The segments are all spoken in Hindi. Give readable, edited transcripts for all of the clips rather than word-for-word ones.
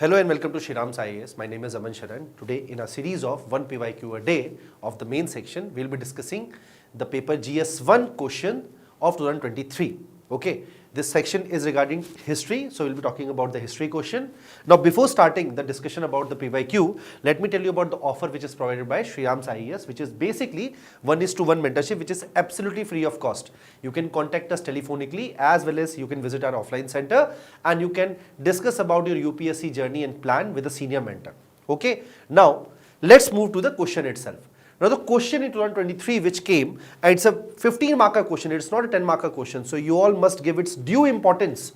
Hello and welcome to Shriram's IAS. My name is Aman Sharan. Today in a series of 1 PYQ a day of the main section, we'll be discussing the paper GS1 question of 2023. Okay, this section is regarding history, so we'll be talking about the history question. Now before starting the discussion about the PYQ, let me tell you about the offer which is provided by Shriram's IAS, which is basically 1:1 mentorship, which is absolutely free of cost. You can contact us telephonically as well as you can visit our offline center and you can discuss about your UPSC journey and plan with a senior mentor. Okay, now let's move to the question itself. Now the question in 2023 which came, and it's a 15 marker question, it's not a 10 marker question, so you all must give its due importance.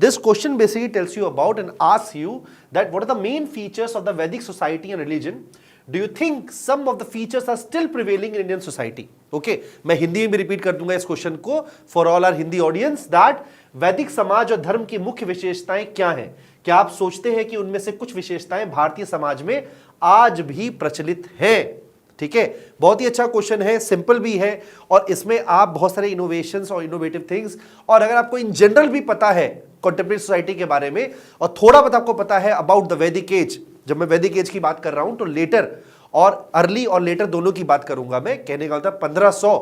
This question basically tells you about and asks you that what are the main features of the Vedic society and religion. Do you think some of the features are still prevailing in Indian society? Okay, मैं हिंदी में भी रिपीट कर दूंगा इस क्वेश्चन को for all our Hindi audience that Vedic समाज और धर्म की मुख्य विशेषताएं क्या हैं? क्या आप सोचते हैं कि उनमें से कुछ विशेषताएं भारतीय समाज में आज भी प्रचलित हैं? ठीक है, बहुत ही अच्छा क्वेश्चन है, सिंपल भी है और इसमें आप बहुत सारे इनोवेशंस और इनोवेटिव थिंग्स, और अगर आपको इन जनरल भी पता है कंटेम्परेरी सोसाइटी के बारे में और थोड़ा बहुत आपको पता है अबाउट द वैदिक एज, जब मैं वैदिक एज की बात कर रहा हूं तो लेटर और अर्ली और लेटर दोनों की बात करूंगा मैं, कहने का मतलब 1500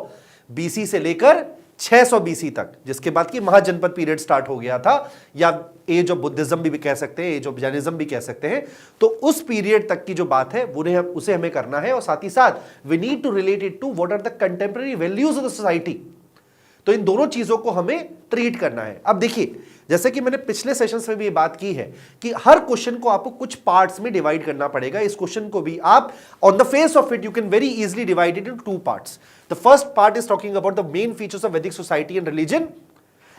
बीसी से लेकर 600 बीसी तक, जिसके बाद की महाजनपद पीरियड स्टार्ट हो गया था, या एज ऑफ बुद्धिज्म भी कह सकते हैं, एज ऑफ जैनिज्म भी कह सकते हैं। तो उस पीरियड तक की जो बात है वो उसे हमें करना है और साथ ही साथ we need to relate it to what are the contemporary values of the society. तो इन दोनों चीजों को हमें ट्रीट करना है। अब देखिए, जैसे कि मैंने पिछले सेशंस में भी ये बात की है कि हर क्वेश्चन को आपको कुछ पार्ट्स में डिवाइड करना पड़ेगा। इस क्वेश्चन को भी आप on the face of it you can very easily divide it in two parts. The first part is talking about the main features of Vedic society and religion,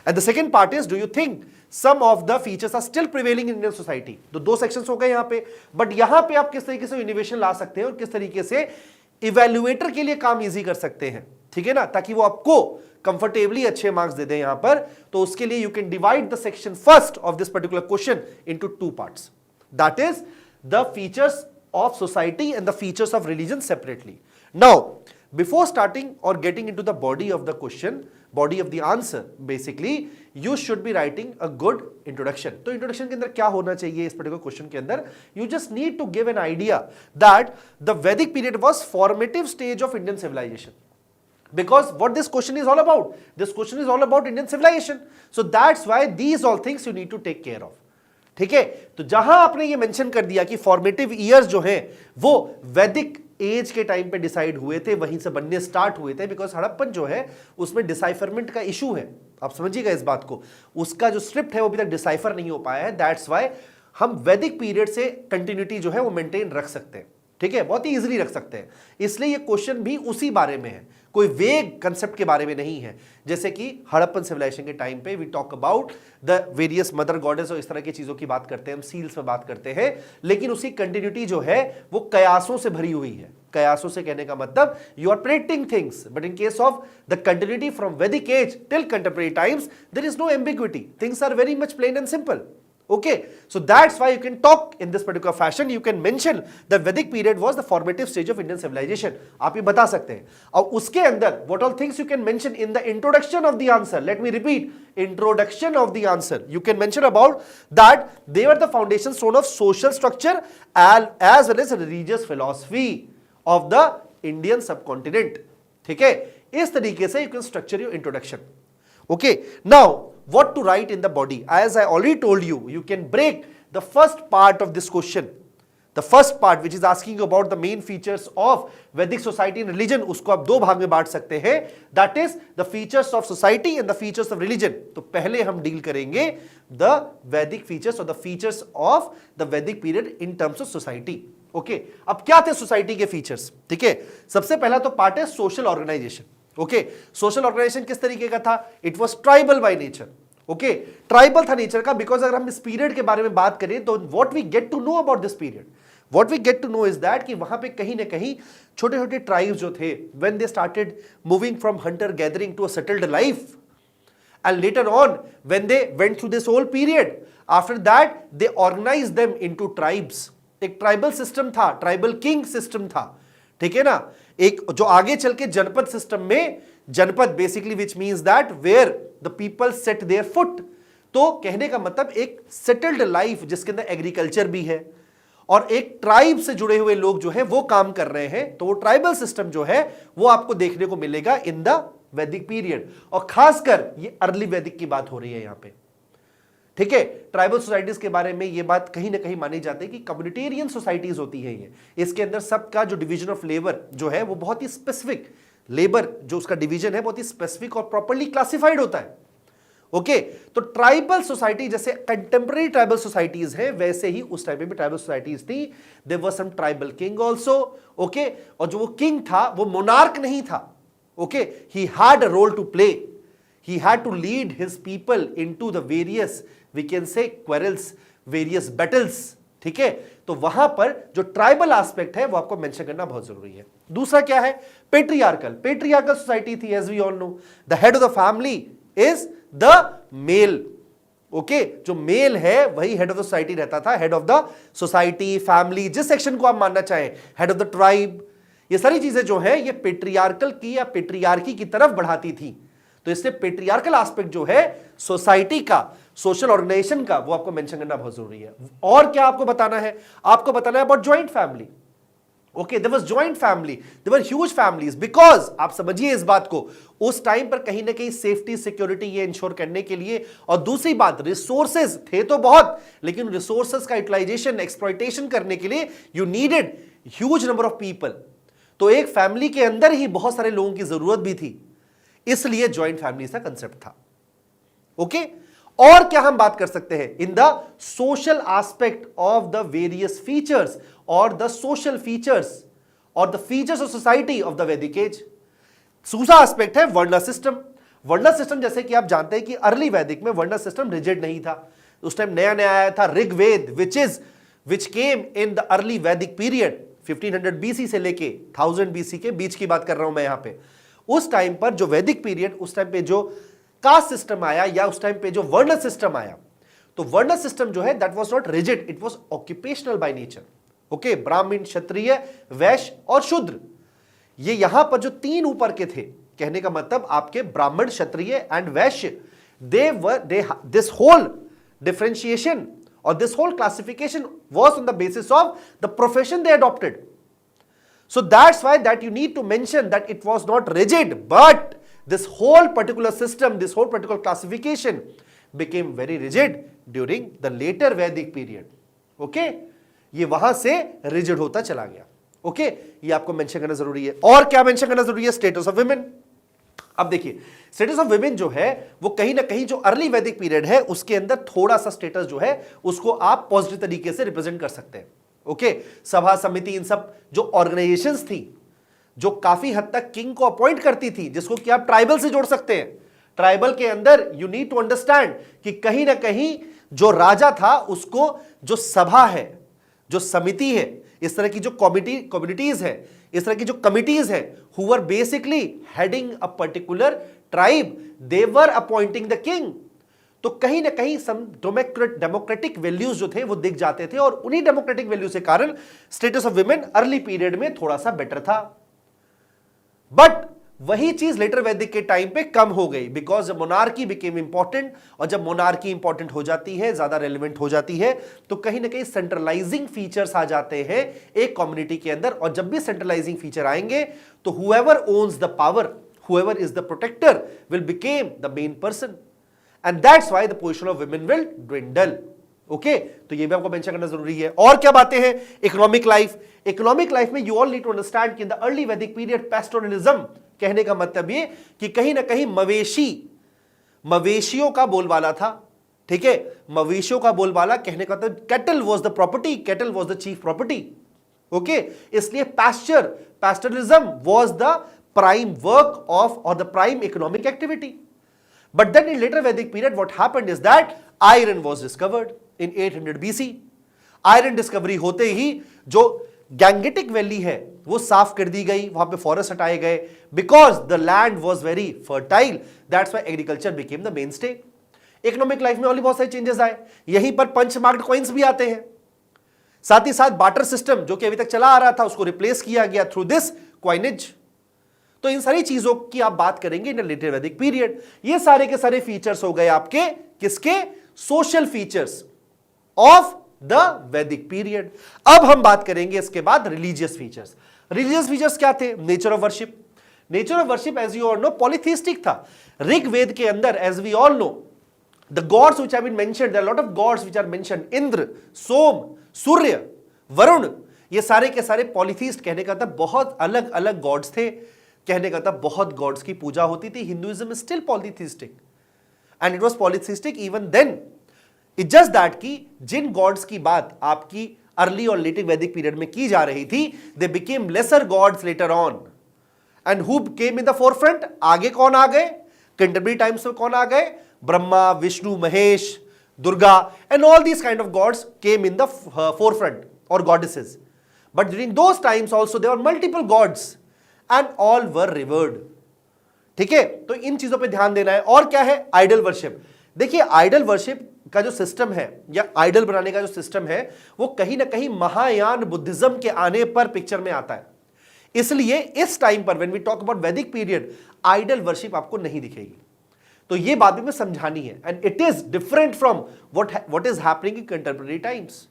and the second part is do you think some of the features are still prevailing in Indian society. तो दो सेक्शंस हो गए यहां पे, बट यहां पे आप किस तरीके से इनोवेशन ला सकते हैं और किस तरीके से इवैल्यूएटर के लिए काम इजी कर सकते हैं, ठीक है ना, ताकि वो आपको कंफर्टेबली अच्छे मार्क्स दे दें यहां पर। तो उसके लिए you can divide the section first of this particular question into two parts, that is the features of society and the features of religion separately. Now before starting और getting into the body of the question, body of the answer, basically you should be writing a good introduction. तो इंट्रोडक्शन के अंदर क्या होना चाहिए इस पर्टिकुलर क्वेश्चन के अंदर? You just need to give an idea that the वैदिक period was formative stage of Indian civilization. Because what this question is all about, this question is all about Indian civilization. So that's why these all things you need to take care of. ठीक है, तो जहां आपने ये मेंशन कर दिया कि फॉर्मेटिव ईयर्स जो हैं वो वैदिक एज के टाइम पे डिसाइड हुए थे, वहीं से बनने स्टार्ट हुए थे, बिकॉज हड़प्पन जो है उसमें डिसाइफरमेंट का इशू है। आप समझिएगा इस बात को, उसका जो स्क्रिप्ट है वो अभी तक डिसाइफर नहीं हो पाया है। दैट्स वाई हम वैदिक पीरियड से कंटिन्यूटी जो है वो मेंटेन रख सकते हैं, ठीक है, बहुत ही इजीली रख सकते हैं। इसलिए ये क्वेश्चन भी उसी बारे में है, कोई वेग कंसेप्ट के बारे में नहीं है। जैसे कि हड़प्पन सिविलाइजेशन के टाइम पे we talk about the various mother goddess और इस तरह की चीजों की बात करते हैं, हम सील्स में बात करते हैं, लेकिन उसकी कंटिन्यूटी जो है वो कयासों से भरी हुई है। कयासों से कहने का मतलब you are predicting things, but in case of the continuity from Vedic age till contemporary times there is no ambiguity, things are very much plain and simple. Okay, so that's why you can talk in this particular fashion. You can mention the Vedic period was the formative stage of Indian civilization. आप ये बता सकते हैं. और उसके अंदर what all things you can mention in the introduction of the answer. Let me repeat, introduction of the answer. You can mention about that they were the foundation stone of social structure as well as religious philosophy of the Indian subcontinent. ठीक है, इस तरीके से you can structure your introduction. Okay, now what to write in the body? As I already told you, you can break the first part of this question, the first part which is asking you about the main features of Vedic society and religion, उसको आप दो भाग में बांट सकते हैं, that is the features of society and the features of religion. तो पहले हम डील करेंगे the Vedic features or the features of the Vedic period in terms of society. Okay, अब क्या थे सोसाइटी के फीचर्स? ठीक है, सबसे पहला तो पार्ट है social organization. Okay, social organization किस तरीके का था? It was tribal by nature. Okay, tribal था नेचर का, बिकॉज अगर हम इस पीरियड के बारे में बात करें तो what we get to know about this period, what we get to know is that कि वहां पे कहीं ना कहीं छोटे छोटे ट्राइब्स जो थे, when they started moving from hunter gathering to a settled life, and later on when they went through this whole period, after that they organize them into tribes. एक ट्राइबल सिस्टम था, ट्राइबल किंग सिस्टम था, ठीक है ना, एक जो आगे चल के जनपद सिस्टम में, janapada basically which means that where the people set their foot. तो कहने का मतलब एक सेटल्ड लाइफ जिसके अंदर एग्रीकल्चर भी है और एक ट्राइब से जुड़े हुए लोग जो है वो काम कर रहे हैं, तो वो ट्राइबल सिस्टम जो है वो आपको देखने को मिलेगा इन द वैदिक पीरियड। और खासकर ये अर्ली वैदिक की बात हो रही है यहां पे, ठीक है। ट्राइबल सोसाइटीज के बारे में ये बात कहीं ना कहीं मानी जाती है कि कम्युनिटेरियन सोसाइटीज होती है ये, इसके अंदर सबका जो डिवीजन ऑफ लेबर जो है वो बहुत ही स्पेसिफिक, लेबर जो उसका डिवीजन है बहुत ही स्पेसिफिक और प्रॉपर्ली क्लासिफाइड होता है। ओके, तो ट्राइबल सोसाइटी जैसे कंटेम्पररी ट्राइबल सोसाइटीज हैं वैसे ही उस टाइम में भी ट्राइबल सोसाइटीज थी। There were some tribal king also, okay, और जो वो किंग था वो मोनार्क नहीं था, okay, he had a role to play, he had to lead his people into the various, we can say, quarrels, various battles, ठीक है। तो वहां पर जो ट्राइबल एस्पेक्ट है वो आपको मेंशन करना बहुत जरूरी है। दूसरा क्या है, पेट्रियार्कल सोसाइटी थी, as we all know. The head of the family is the male, okay, जो मेल है वही हेड ऑफ द सोसाइटी रहता था, head of the society, family, जिस सेक्शन को आप मानना चाहें, हेड ऑफ द ट्राइब, ये सारी चीजें जो है ये पेट्रियार्कल की या पेट्रियार्की की तरफ बढ़ाती थी। तो इससे पेट्रियार्कल एस्पेक्ट जो है सोसाइटी का, सोशल ऑर्गेनाइजेशन का, वो आपको मेंशन करना बहुत जरूरी है। और क्या आपको बताना है, आपको बताना है about joint family. Okay, there was joint family, there were huge families, because आप समझिए इस बात को, उस टाइम पर कहीं ना कहीं सेफ्टी सिक्योरिटी ये इंश्योर करने के लिए, और दूसरी बात रिसोर्सेज थे तो बहुत, लेकिन रिसोर्सेज का यूटिलाइजेशन, एक्सप्लॉयटेशन करने के लिए you needed huge number of people. तो एक फैमिली के अंदर ही बहुत सारे लोगों की जरूरत भी थी, इसलिए ज्वाइंट फैमिली का कंसेप्ट था। ओके, और क्या हम बात कर सकते हैं in the social aspect of the various features और द सोशल फीचर्स और the features of society of the वैदिक एज। दूसरा एस्पेक्ट है वर्ण सिस्टम। वर्ण सिस्टम जैसे कि आप जानते हैं कि अर्ली वैदिक में वर्ण सिस्टम रिजिड नहीं था, उस टाइम नया नया आया था ऋग्वेद, विच केम in the early Vedic period 1500 BC से लेके 1000 बीसी के बीच की बात कर रहा हूं मैं यहां पे। उस टाइम पर जो वैदिक पीरियड, उस टाइम पे जो कास्ट सिस्टम आया या उस टाइम पे जो वर्ण सिस्टम आया, तो वर्ण सिस्टम जो है that was not rigid, it was occupational bye nature. Okay, ब्राह्मण, क्षत्रिय, वैश्य और शूद्र, ये यहां पर जो तीन ऊपर के थे, कहने का मतलब आपके Brahmin, Kshatriya and Vaishya, this whole differentiation और this whole classification was on the basis of the profession they adopted. So that's why that you need to mention that it was not rigid, but this whole particular system, this whole particular classification became very rigid during the later Vedic period. Okay? ये वहां से rigid होता चला गया. Okay? ये आपको mention करना जरूरी है. और क्या mention करना जरूरी है? Status of women. अब देखिए, स्टेटस ऑफ विमेन जो है वो कहीं ना कहीं जो अर्ली वैदिक पीरियड है उसके अंदर थोड़ा सा स्टेटस जो है उसको आप पॉजिटिव तरीके से रिप्रेजेंट कर सकते हैं. ओके, सभा समिति, इन सब जो ऑर्गेनाइजेशंस थी जो काफी हद तक किंग को अपॉइंट करती थी, जिसको कि आप ट्राइबल से जोड़ सकते हैं. ट्राइबल के अंदर यू नीड टू अंडरस्टैंड कि कहीं ना कहीं जो राजा था उसको जो सभा है, जो समिति है, इस तरह की जो कम्युनिटीज है, इस तरह की जो कमिटीज है, who were basically heading a particular tribe, they were appointing the king. तो कहीं ना कहीं सम डेमोक्रेटिक वैल्यूज जो थे वो दिख जाते थे और उन्हीं डेमोक्रेटिक वैल्यूज के कारण status of women early period में थोड़ा सा बेटर था. बट वही चीज लेटर वैदिक के टाइम पे कम हो गई, बिकॉज मोनार्की बिकेम इंपॉर्टेंट. और जब मोनार्की इंपॉर्टेंट हो जाती है, ज्यादा रेलिवेंट हो जाती है, तो कहीं ना कहीं सेंट्रलाइजिंग फीचर्स आ जाते हैं एक कम्युनिटी के अंदर. और जब भी सेंट्रलाइजिंग फीचर आएंगे तो whoever owns the power, whoever is the protector will became the main person, and that's why the position of women will dwindle. Okay, तो ये भी आपको मेंशन करना जरूरी है. और क्या बातें हैं? Economic life. इकोनॉमिक लाइफ में you all need to understand कि in the early Vedic period pastoralism, कहने का मतलब ये कि कहीं ना कहीं मवेशियों का बोलबाला था. ठीक है, मवेशियों का बोलबाला, कहने का मतलब cattle was the property, cattle was the chief property. Okay, इसलिए pastoralism was the prime work of और the prime economic activity. But then in later Vedic period, what happened is that iron was discovered in 800 BC. Iron discovery होते ही जो गैंगेटिक वैली है वो साफ कर दी गई, वहां पे फॉरेस्ट हटाए गए, because the land was very fertile. That's why agriculture became the mainstay. Economic life में और भी बहुत सारे चेंजेस आए. यहीं पर पंच मार्क्ड कॉइन्स भी आते हैं. साथ ही साथ बार्टर सिस्टम जो कि अभी तक चला आ रहा था उसको रिप्लेस किया गया थ्रू दिस क्वाइनेज. तो इन सारी चीजों की आप बात करेंगे इन लेटर वैदिक पीरियड. ये सारे के सारे फीचर्स हो गए आपके किसके? सोशल फीचर्स ऑफ द वैदिक पीरियड। अब हम बात करेंगे इसके बाद रिलीजियस फीचर्स। रिलीजियस फीचर्स क्या थे? Nature of worship. Nature of worship as you all know polytheistic था। ऋग्वेद के अंदर as we all know the gods which have been mentioned, there are a lot of gods which are mentioned, Indra, Soma, Surya, Varuna, ये सारे के सारे पॉलिथिस्ट। कहने का था बहुत अलग अलग गॉड्स थे, कहने का था बहुत गॉड्स की पूजा होती थी। Hinduism is still polytheistic and it was polytheistic even then. It just that कि जिन गॉड्स की बात आपकी अर्ली और लेट वैदिक पीरियड में की जा रही थी, they became lesser gods later on. And who came in the forefront? आगे कौन आ गए? कंटेम्परेरी टाइम्स में कौन आ गए? Brahma, Vishnu, Mahesh, Durga, and all these kind of gods came in the forefront or goddesses. But during those times also there were multiple gods and all were revered. ठीक है, तो इन चीजों पे ध्यान देना है। और क्या है? Idol worship. देखिए आइडल वर्शिप का जो सिस्टम है या आइडल बनाने का जो सिस्टम है वो कहीं ना कहीं महायान बुद्धिज्म के आने पर पिक्चर में आता है। इसलिए इस टाइम पर व्हेन वी टॉक अबाउट वैदिक पीरियड, आइडल वर्शिप आपको नहीं दिखेगी। तो ये बात भी मैं समझानी है and it is different from what is happening in contemporary times.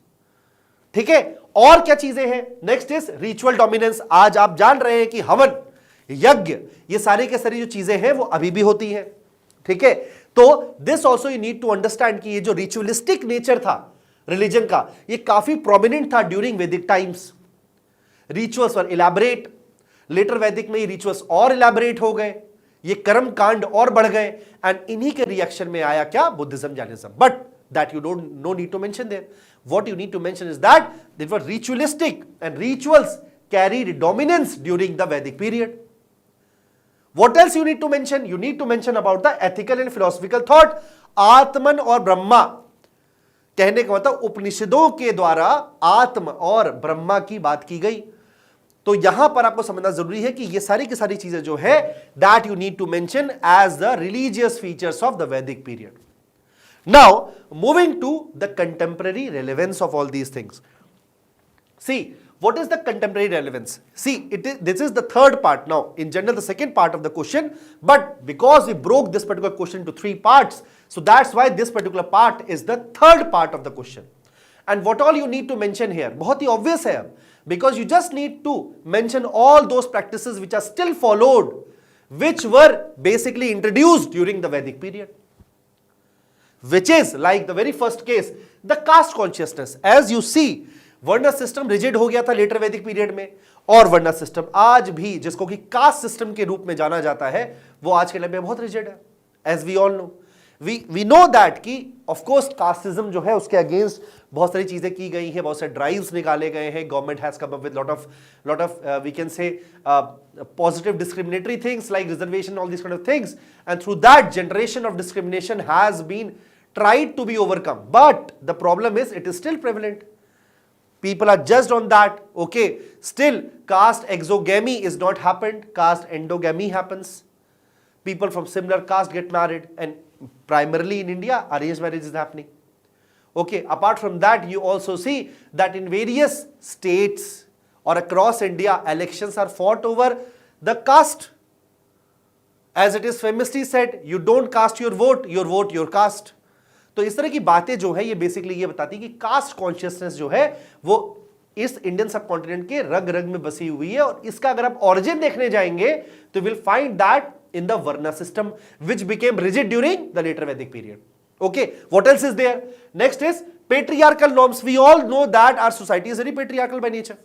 ठीक है, और क्या चीजें हैं? Next is ritual dominance. आज आप जान रहे हैं कि हवन, यज्ञ, ये सारे के सारी जो चीजें हैं वो अभी भी होती हैं। ठीक है, तो this also you need to understand कि ये जो रिचुअलिस्टिक नेचर था रिलीजन का, ये काफी प्रोमिनेंट था ड्यूरिंग वैदिक टाइम्स। रिचुअल्स वर इलैबोरेट। लेटर वैदिक में ये रिचुअल्स और इलैबोरेट हो गए, ये कर्म कांड और बढ़ गए एंड इन्हीं के रिएक्शन में आया क्या? Buddhism, Jainism. But that you don't no need to mention there. What you need to mention is that they were ritualistic and rituals carried dominance during the वैदिक period. What else you need to mention? You need to mention about the ethical and philosophical thought. आत्मन और ब्रह्मा, कहने का मतलब उपनिषदों के द्वारा आत्म और ब्रह्मा की बात की गई। तो यहां पर आपको समझना जरूरी है कि ये सारी की सारी चीजें जो है that you need to mention as the religious features of the वैदिक period. Now moving to the contemporary relevance of all these things. See what is the contemporary relevance? See, this is the third part. Now in general the second part of the question, but because we broke this particular question into 3 parts, so that's why this particular part is the third part of the question. And what all you need to mention here, बहुत ही obvious है, because you just need to mention all those practices which are still followed, which were basically introduced during the Vedic period, which is like the very first case, the caste consciousness. As you see, वर्ण सिस्टम रिजिड हो गया था लेटर वैदिक पीरियड में, और वर्ण सिस्टम आज भी जिसको कि कास्ट सिस्टम के रूप में जाना जाता है वो आज के टाइम में बहुत रिजिड है। As we all know, we know that कि ऑफ कोर्स कास्टिज्म जो है उसके अगेंस्ट बहुत सारी चीजें की गई हैं, बहुत सारे ड्राइव्स निकाले गए हैं। Government has come up with lot of we can say positive discriminatory things like reservation, all this kind of things, and through that generation of discrimination has been tried to be overcome, but the problem is it is still prevalent. People are judged on that. Okay, still caste exogamy is not happened, caste endogamy happens. People from similar caste get married, and primarily in India arranged marriage is happening. Okay, apart from that you also see that in various states or across India elections are fought over the caste. As it is famously said, you don't cast your vote, your caste. तो इस तरह की बातें जो है ये बेसिकली ये बताती है कि कास्ट कॉन्शियसनेस जो है वो इस इंडियन सब कॉन्टिनेंट के रग रग में बसी हुई है, और इसका अगर आप ऑरिजिन देखने जाएंगे तो will find that in the varna system which became rigid during the later Vedic period. Okay, what else is there? Next is patriarchal norms. We all know that our society is very patriarchal by nature.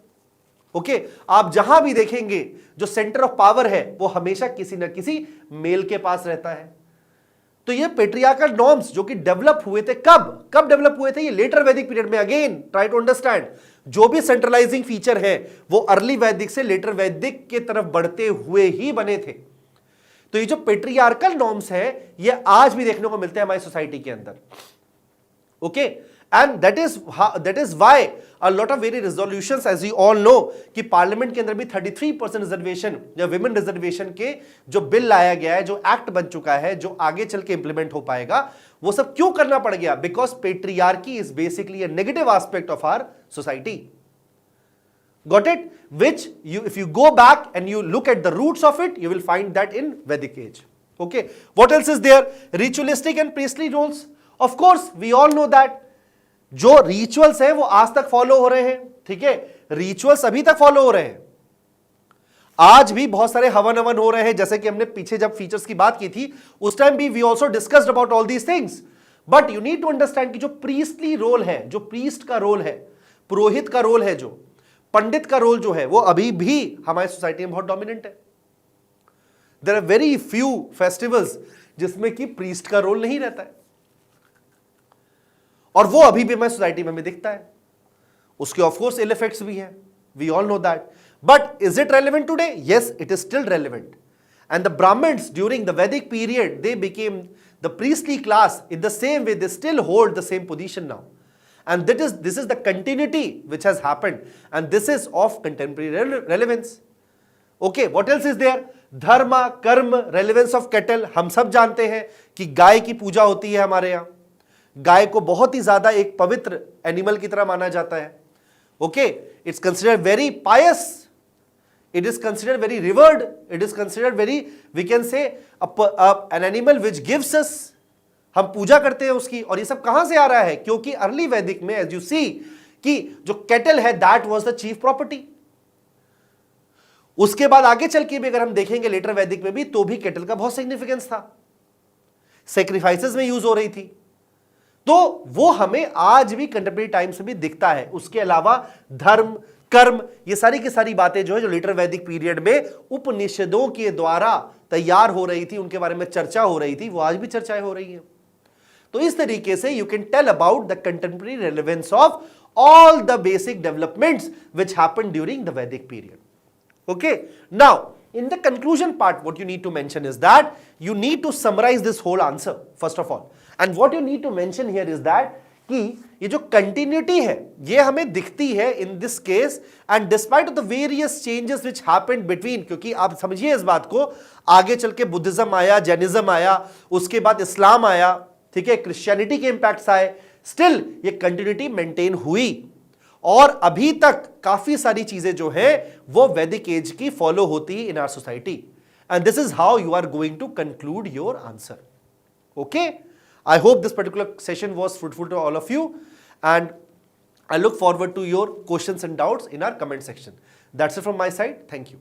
Okay, आप जहां भी देखेंगे जो सेंटर ऑफ पावर है वो हमेशा किसी ना किसी मेल के पास रहता है. तो ये पेट्रियार्कल नॉर्म्स जो कि डेवलप हुए थे कब डेवलप हुए थे? ये लेटर वैदिक पीरियड में. अगेन ट्राई टू अंडरस्टैंड, जो भी सेंट्रलाइजिंग फीचर है वो अर्ली वैदिक से लेटर वैदिक के तरफ बढ़ते हुए ही बने थे. तो ये जो पेट्रियार्कल नॉर्म्स है ये आज भी देखने को मिलते हैं हमारी सोसाइटी के अंदर. Okay, and that is why a lot of very resolutions, as you all know, कि पार्लियामेंट के अंदर भी 33% रिजर्वेशन या विमेन रिजर्वेशन के जो बिल लाया गया है, जो एक्ट बन चुका है, जो आगे चल के इंप्लीमेंट हो पाएगा, वो सब क्यों करना पड़ गया? Because patriarchy is basically a negative aspect of our society. Got it? Which you, if you go back and you look at the roots of it, you will find that in Vedic age. Okay, what else is there? Ritualistic and priestly roles. Of course we all know that जो रिचुअल्स है वो आज तक फॉलो हो रहे हैं, ठीक है, रिचुअल्स अभी तक फॉलो हो रहे हैं, आज भी बहुत सारे हवन हवन हो रहे हैं, जैसे कि हमने पीछे जब फीचर्स की बात की थी उस टाइम भी we also discussed about all these things. But you need to understand कि जो प्रीस्टली रोल है, जो प्रीस्ट का रोल है, पुरोहित का रोल है, जो पंडित का रोल जो है, वो अभी भी हमारी सोसाइटी में बहुत डोमिनेंट है। There are very few festivals जिसमें कि प्रीस्ट का रोल नहीं रहता है, और वो अभी भी हमारी सोसाइटी में दिखता है। उसके ऑफकोर्स इल इफेक्ट्स भी हैं, we all know that, but is it relevant today? Yes, it is still relevant. And the Brahmins during the वैदिक period they became the priestly class. In the same way, they still hold the same position now, and this is the continuity which has happened, and this is of contemporary relevance. Okay, what else is there? धर्म कर्म, relevance of cattle, हम सब जानते हैं कि गाय की पूजा होती है हमारे यहाँ, गाय को बहुत ही ज्यादा एक पवित्र एनिमल की तरह माना जाता है। Okay, it's considered very pious, it is considered very revered, it is considered very, we can say, an animal which gives us, हम पूजा करते हैं उसकी। और ये सब कहां से आ रहा है? क्योंकि अर्ली वैदिक में एज यू सी कि जो कैटल है that was the chief property. उसके बाद आगे चल के भी अगर हम देखेंगे लेटर वैदिक में भी, तो भी कैटल का बहुत सिग्निफिकेंस था, सेक्रीफाइसेस में यूज हो रही थी, तो वो हमें आज भी कंटेम्परेरी टाइम्स में भी दिखता है। उसके अलावा धर्म कर्म, ये सारी की सारी बातें जो है, जो लेटर वैदिक पीरियड में उपनिषदों के द्वारा तैयार हो रही थी, उनके बारे में चर्चा हो रही थी, वो आज भी चर्चाएं हो रही हैं। तो इस तरीके से you can tell about the contemporary relevance of all the basic developments which happened during the वैदिक period. Okay, now in the conclusion part, what you need to mention is that you need to summarize this whole answer first of all, and what you need to mention here is that कि ये जो कंटिन्यूटी है ये हमें दिखती है in this case, and despite of the various changes which happened between, क्योंकि आप समझिए इस बात को, आगे चल के बुद्धिज्म आया, जैनिज्म आया, उसके बाद इस्लाम आया, ठीक है, क्रिश्चियनिटी के इंपैक्ट्स आए, स्टिल ये कंटिन्यूटी मेंटेन हुई, और अभी तक काफी सारी चीजें जो है वो वैदिक एज की फॉलो होती है in our society, and this is how you are going to conclude your answer. Okay, I hope this particular session was fruitful to all of you, and I look forward to your questions and doubts in our comment section. That's it from my side. Thank you.